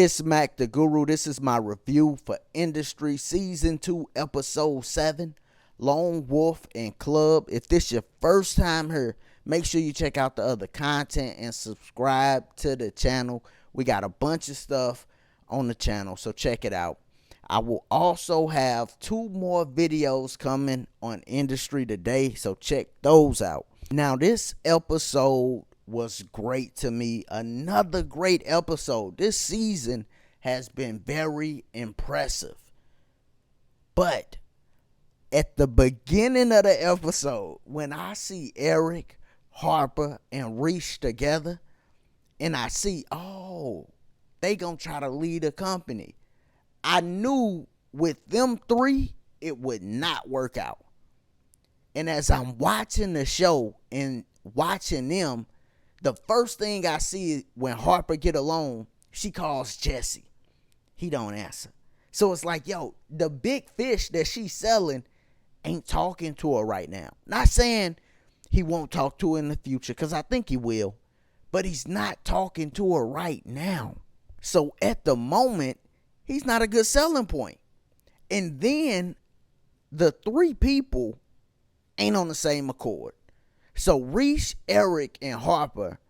It's Mac the Guru. This is my review for Industry Season 2, Episode 7, Lone Wolf and Club. If this your first time here, make sure you check out the other content and subscribe to the channel. We got a bunch of stuff on the channel, so check it out. I will also have 2 more videos coming on Industry today, so check those out. Now, this episode was great to me. Another great episode. This season has been very impressive. But at the beginning of the episode, when I see Eric, Harper, and Reese together, and I see, they gonna try to lead a company, I knew with them 3, it would not work out. And as I'm watching the show and watching them, the first thing I see when Harper get alone, she calls Jesse. He don't answer. So it's like, the big fish that she's selling ain't talking to her right now. Not saying he won't talk to her in the future, because I think he will. But he's not talking to her right now. So at the moment, he's not a good selling point. And then the 3 people ain't on the same accord. So Reese, Eric, and Harper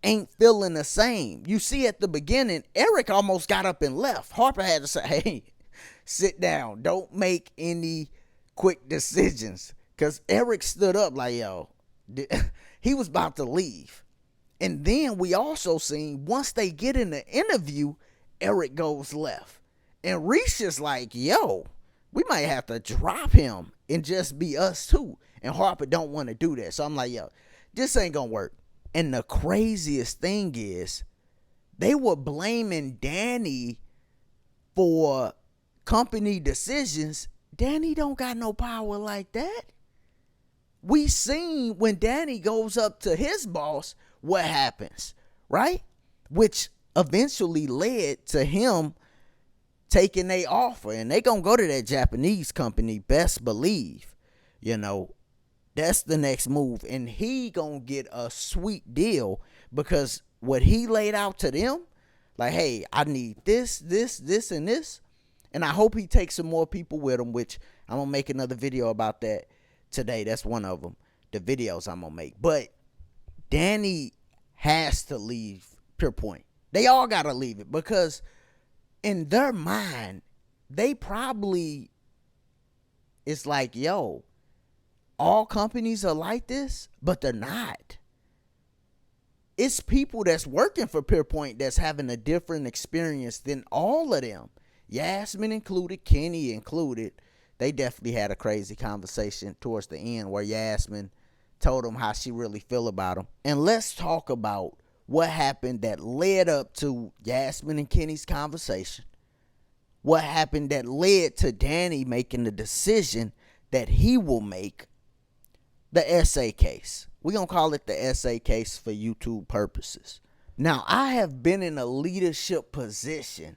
ain't feeling the same. You see at the beginning, Eric almost got up and left. Harper had to say, hey, sit down. Don't make any quick decisions. Because Eric stood up like, he was about to leave. And then we also seen, once they get in the interview, Eric goes left. And Reese is like, we might have to drop him and just be us too. And Harper don't want to do that. So I'm like, this ain't going to work. And the craziest thing is, they were blaming Danny for company decisions. Danny don't got no power like that. We seen when Danny goes up to his boss, what happens, right? Which eventually led to him taking their offer. And they gonna go to that Japanese company, best believe. That's the next move. And he gonna get a sweet deal, because what he laid out to them, like, hey, I need this, and this. And I hope he takes some more people with him, which I'm gonna make another video about that today. That's one of them, the videos I'm gonna make. But Danny has to leave Pierpoint. They all gotta leave it, because in their mind, they probably, it's like, all companies are like this, but they're not. It's people that's working for Pierpoint that's having a different experience than all of them. Yasmin included, Kenny included. They definitely had a crazy conversation towards the end where Yasmin told him how she really feel about him. And let's talk about what happened that led up to Yasmin and Kenny's conversation. What happened that led to Danny making the decision that he will make the essay case. We're going to call it the essay case for YouTube purposes. Now, I have been in a leadership position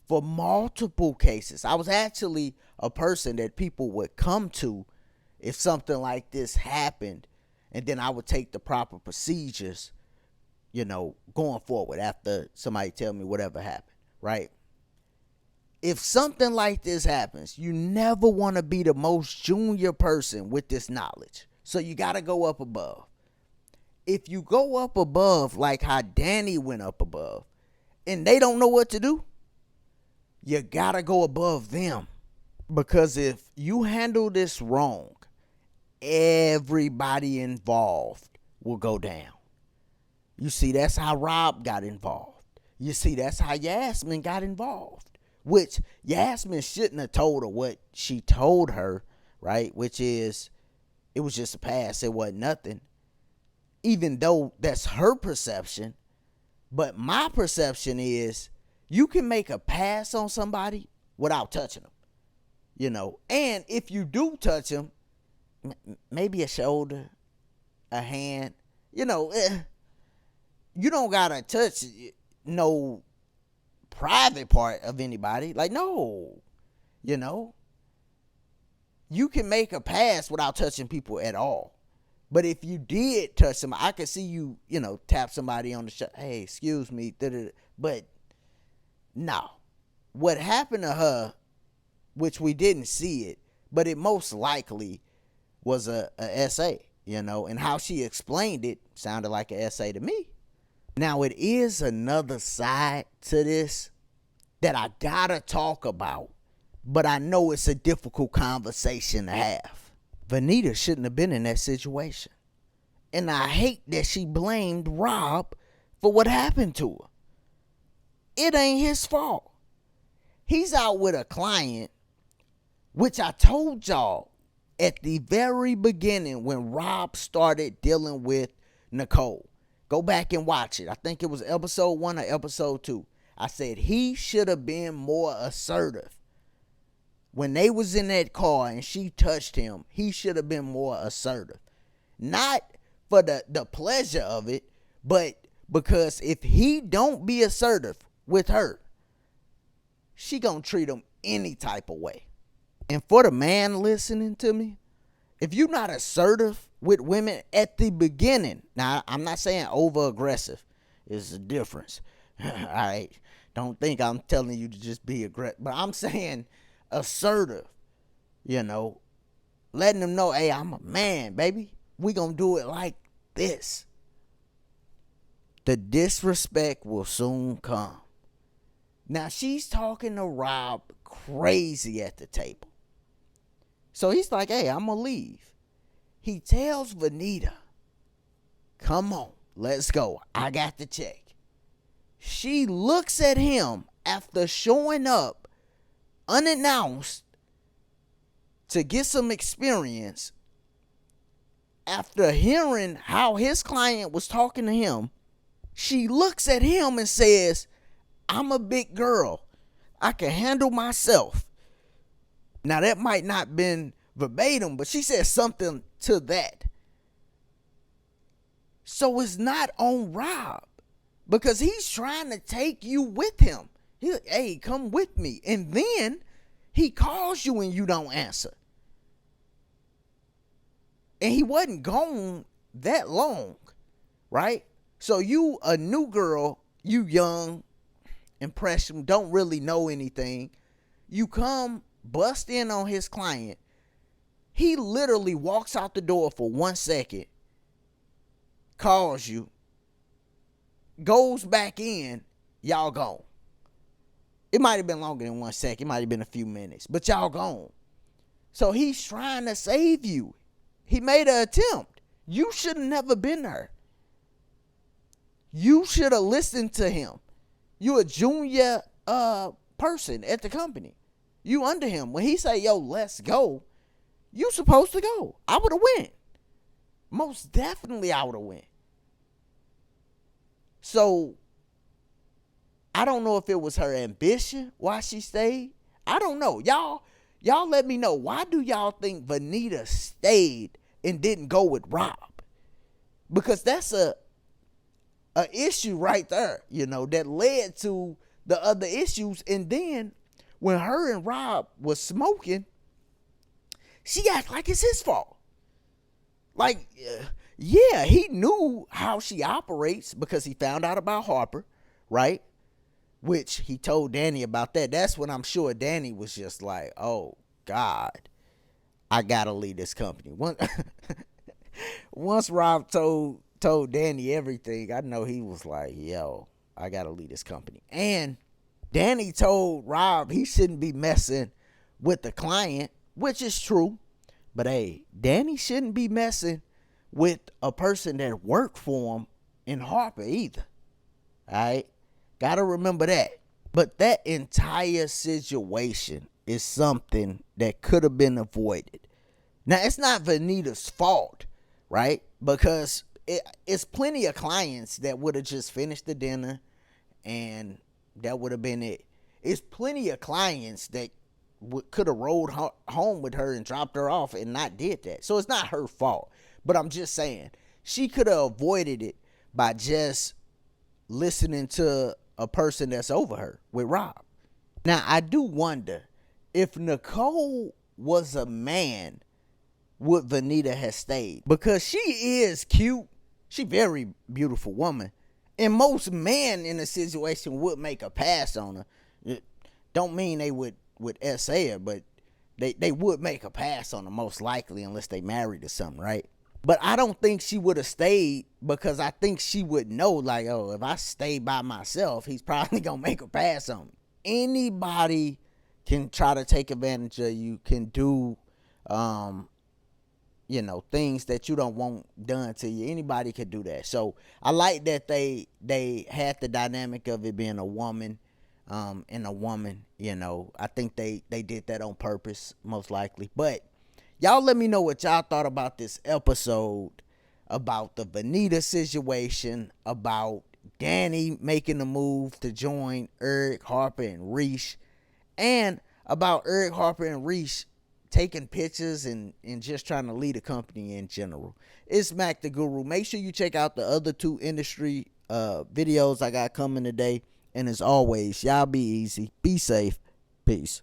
for multiple cases. I was actually a person that people would come to if something like this happened, and then I would take the proper procedures, going forward after somebody tell me whatever happened, right? If something like this happens, you never want to be the most junior person with this knowledge. So you got to go up above. If you go up above like how Danny went up above, and they don't know what to do, you got to go above them. Because if you handle this wrong, everybody involved will go down. You see, that's how Rob got involved. You see, that's how Yasmin got involved. Which Yasmin shouldn't have told her what she told her, right? Which is, it was just a pass. It wasn't nothing. Even though that's her perception. But my perception is, you can make a pass on somebody without touching them. And if you do touch them, maybe a shoulder, a hand, you don't got to touch no private part of anybody. Like, no, you can make a pass without touching people at all. But if you did touch somebody, I could see you, tap somebody on the shoulder. Hey, excuse me. But No. What happened to her, which we didn't see it, but it most likely was a essay, and how she explained it sounded like an essay to me. Now, it is another side to this that I gotta talk about, but I know it's a difficult conversation to have. Vanita shouldn't have been in that situation. And I hate that she blamed Rob for what happened to her. It ain't his fault. He's out with a client, which I told y'all at the very beginning when Rob started dealing with Nicole. Go back and watch it. I think it was episode 1 or episode 2. I said he should have been more assertive. When they was in that car and she touched him, he should have been more assertive. Not for the pleasure of it, but because if he don't be assertive with her, she gonna treat him any type of way. And for the man listening to me, if you're not assertive with women at the beginning, now I'm not saying over aggressive, is a difference. All right, don't think I'm telling you to just be aggressive, but I'm saying assertive, letting them know, hey, I'm a man, baby. We gonna do it like this. The disrespect will soon come. Now she's talking to Rob crazy at the table. So he's like, hey, I'm gonna leave. He tells Vanita, come on, let's go. I got the check. She looks at him after showing up unannounced to get some experience. After hearing how his client was talking to him, she looks at him and says, I'm a big girl. I can handle myself. Now, that might not been verbatim, but she said something to that. So it's not on Rob, because he's trying to take you with him. He's like, hey, come with me. And then he calls you and you don't answer. And he wasn't gone that long, right? So you a new girl, you young, impressionable, don't really know anything. You come bust in on his client. He literally walks out the door for 1 second, calls you, goes back in, y'all gone. It might have been longer than 1 second. It might have been a few minutes, but y'all gone. So he's trying to save you. He made an attempt. You should have never been there. You should have listened to him. You a junior person at the company. You under him. When he say, yo, let's go, you supposed to go. I would have went. Most definitely I would have went. So, I don't know if it was her ambition why she stayed. I don't know. Y'all let me know. Why do y'all think Vanita stayed and didn't go with Rob? Because that's a issue right there, that led to the other issues. And then when her and Rob was smoking, she act like it's his fault. Like, yeah, he knew how she operates because he found out about Harper, right? Which he told Danny about that. That's when I'm sure Danny was just like, oh, God, I got to leave this company. Once Rob told Danny everything, I know he was like, yo, I got to leave this company. And Danny told Rob he shouldn't be messing with the client, which is true. But hey, Danny shouldn't be messing with a person that worked for him in Harper either. All right? Got to remember that. But that entire situation is something that could have been avoided. Now, it's not Vanita's fault, right? Because it's plenty of clients that would have just finished the dinner and that would have been it. It's plenty of clients that could have rolled home with her and dropped her off and not did that. So it's not her fault. But I'm just saying, she could have avoided it by just listening to a person that's over her with Rob. Now, I do wonder if Nicole was a man, would Vanita have stayed? Because she is cute. She very beautiful woman. And most men in a situation would make a pass on her. It don't mean they would essay her, but they would make a pass on her most likely unless they married or something, right? But I don't think she would have stayed because I think she would know, like, oh, if I stay by myself, he's probably gonna make a pass on me. Anybody can try to take advantage of you, can do um, things that you don't want done to you. Anybody could do that. So I like that they had the dynamic of it being a woman, and a woman. I think they did that on purpose, most likely. But y'all let me know what y'all thought about this episode, about the Vanita situation, about Danny making the move to join Eric, Harper, and Reese, and about Eric, Harper, and Reese taking pictures and just trying to lead a company in general. It's Mac the Guru. Make sure you check out the other two industry videos I got coming today. And as always, y'all be easy, be safe, peace.